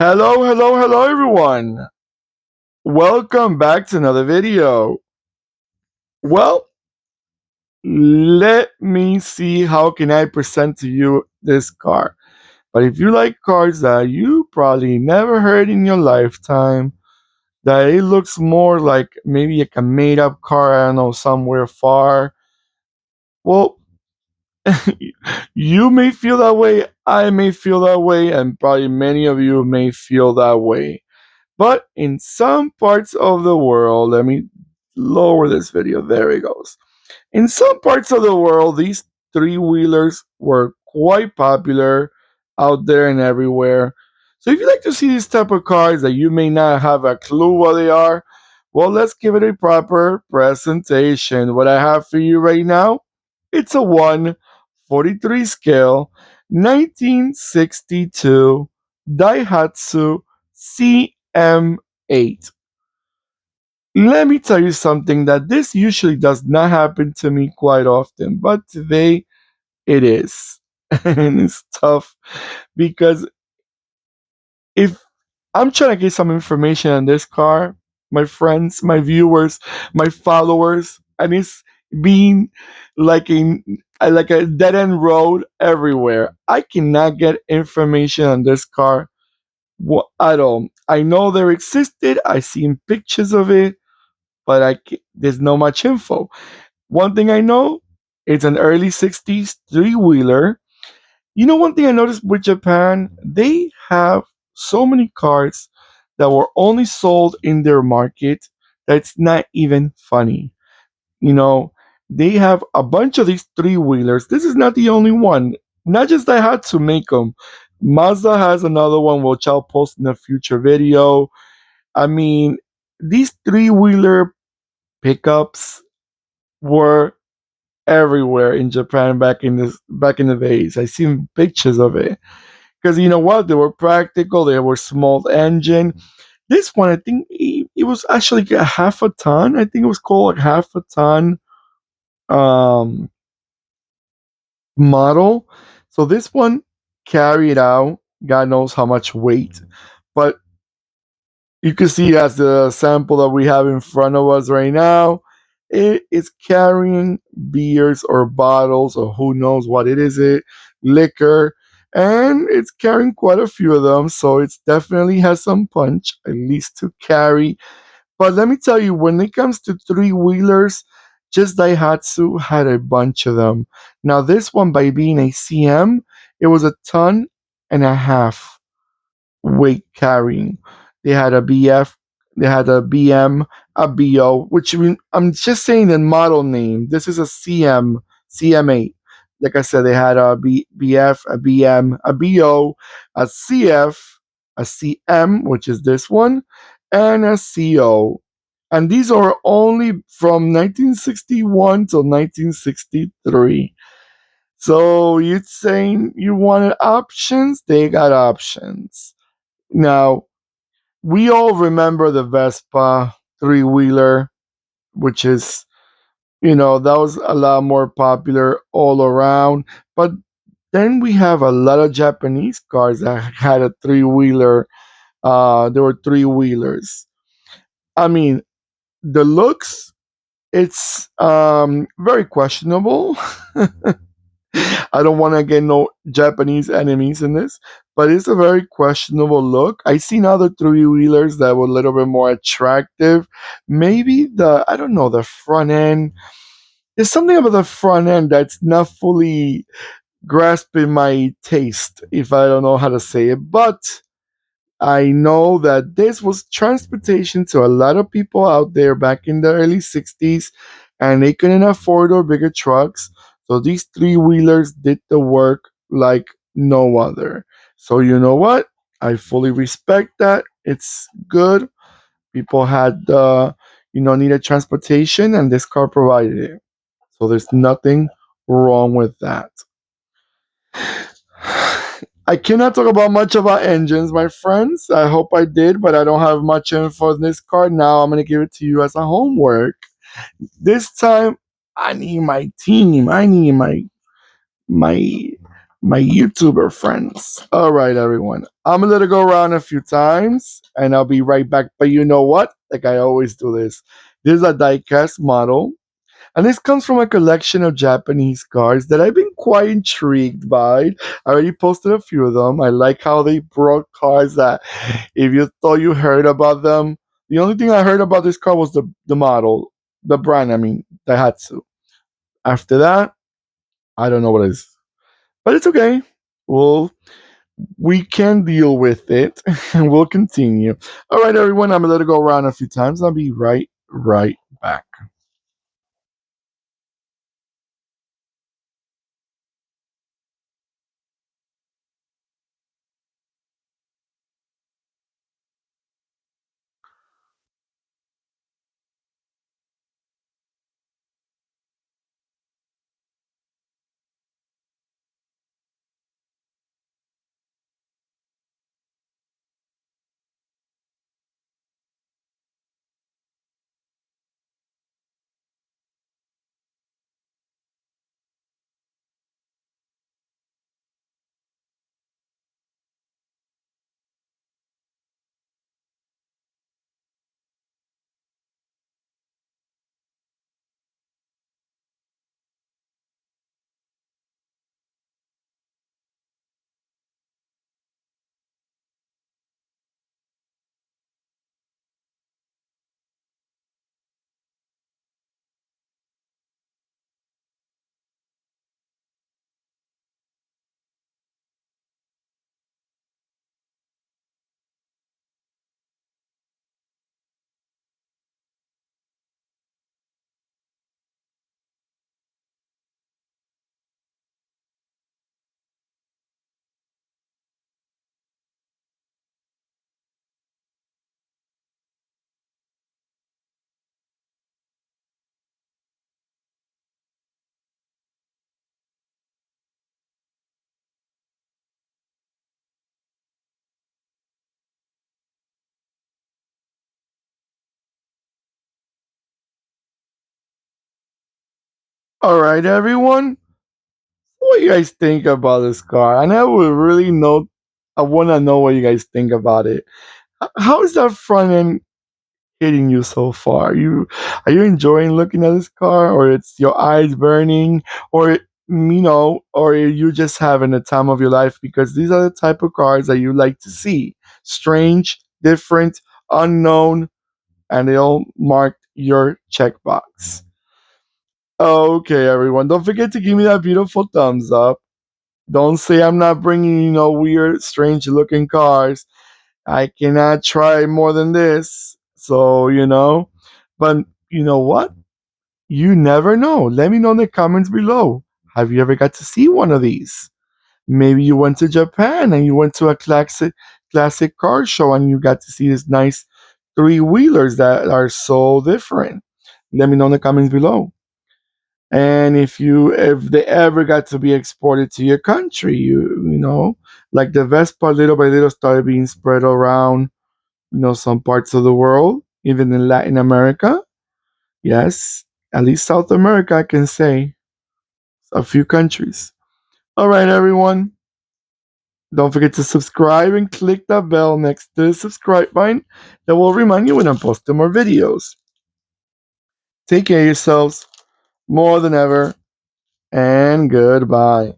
Hello, hello, hello, everyone. Welcome back to another video. Well, let me see how can I present to you this car. But if you like cars that you probably never heard in your lifetime, that it looks more like maybe like a made up car, I don't know, somewhere far, well, you may feel that way, I may feel that way, and probably many of you may feel that way. But in some parts of the world, let me lower this video. There it goes. In some parts of the world, these three wheelers were quite popular out there and everywhere. So if you like to see these type of cars that you may not have a clue what they are, well, let's give it a proper presentation. What I have for you right now, it's a 1/43 scale 1962 Daihatsu CM8. Let me tell you something that this usually does not happen to me quite often, but today it is. And it's tough because if I'm trying to get some information on this car, my friends, my viewers, my followers, and it's being like a dead end road everywhere. I cannot get information on this car at all. I know there existed. I seen pictures of it, but there's no much info. One thing I know, it's an early 60s three wheeler. You know, one thing I noticed with Japan, they have so many cars that were only sold in their market that's not even funny. You know, they have a bunch of these three wheelers. This is not the only one. Not just Daihatsu make them. Mazda has another one, which I'll post in a future video. I mean, these three wheeler pickups were everywhere in Japan back in the days. I seen pictures of it because you know what? They were practical. They were small engine. This one, I think it was actually a half a ton. I think it was called like half a ton um, model. So this one carried out God knows how much weight, but you can see as the sample that we have in front of us right now, it is carrying beers or bottles or who knows what it is, liquor, and it's carrying quite a few of them. So it's definitely has some punch, at least to carry. But let me tell you, when it comes to three wheelers, just Daihatsu had a bunch of them. Now this one, by being a CM, it was a ton and a half weight carrying. They had a BF, they had a BM, a BO, which I'm just saying the model name. This is a CM8. Like I said, they had a BF, a BM, a BO, a CF, a CM, which is this one, and a CO. And these are only from 1961 till 1963. So you're saying you wanted options? They got options. Now, we all remember the Vespa three wheeler, which is, that was a lot more popular all around. But then we have a lot of Japanese cars that had a three wheeler. There were three wheelers. I mean, the looks, it's very questionable. I don't want to get no Japanese enemies in this, but it's a very questionable look. I seen other three wheelers that were a little bit more attractive. Maybe I don't know, the front end. There's something about the front end that's not fully grasping my taste, if I don't know how to say it. But I know that this was transportation to a lot of people out there back in the early 60s, and they couldn't afford our bigger trucks. So these three wheelers did the work like no other. So, you know what? I fully respect that. It's good. People had, needed transportation, and this car provided it. So there's nothing wrong with that. I cannot talk about much about engines, my friends. I hope I did, but I don't have much info on this card. Now I'm going to give it to you as a homework. This time, I need my team. I need my my YouTuber friends. All right, everyone. I'm gonna let it go around a few times and I'll be right back. But you know what? Like I always do this. This is a diecast model. And this comes from a collection of Japanese cars that I've been quite intrigued by. I already posted a few of them. I like how they brought cars that if you thought you heard about them, the only thing I heard about this car was the model, the brand, I mean, Daihatsu. After that, I don't know what it is. But it's okay. Well, we can deal with it and we'll continue. All right, everyone, I'm gonna let it go around a few times. I'll be right back. All right, everyone. What do you guys think about this car? And I would really know. I want to know what you guys think about it. How is that front end hitting you so far? Are you enjoying looking at this car, or it's your eyes burning, or or you just having the time of your life because these are the type of cars that you like to see, strange, different, unknown, and they all mark your checkbox. Okay, everyone, don't forget to give me that beautiful thumbs up. Don't say I'm not bringing, weird, strange looking cars. I cannot try more than this. So, but you know what? You never know. Let me know in the comments below. Have you ever got to see one of these? Maybe you went to Japan and you went to a classic car show and you got to see these nice three wheelers that are so different. Let me know in the comments below. And if they ever got to be exported to your country, like the Vespa little by little started being spread around, some parts of the world, even in Latin America. Yes, at least South America, I can say a few countries. All right, everyone. Don't forget to subscribe and click that bell next to the subscribe button that will remind you when I'm posting more videos. Take care of yourselves more than ever, and goodbye.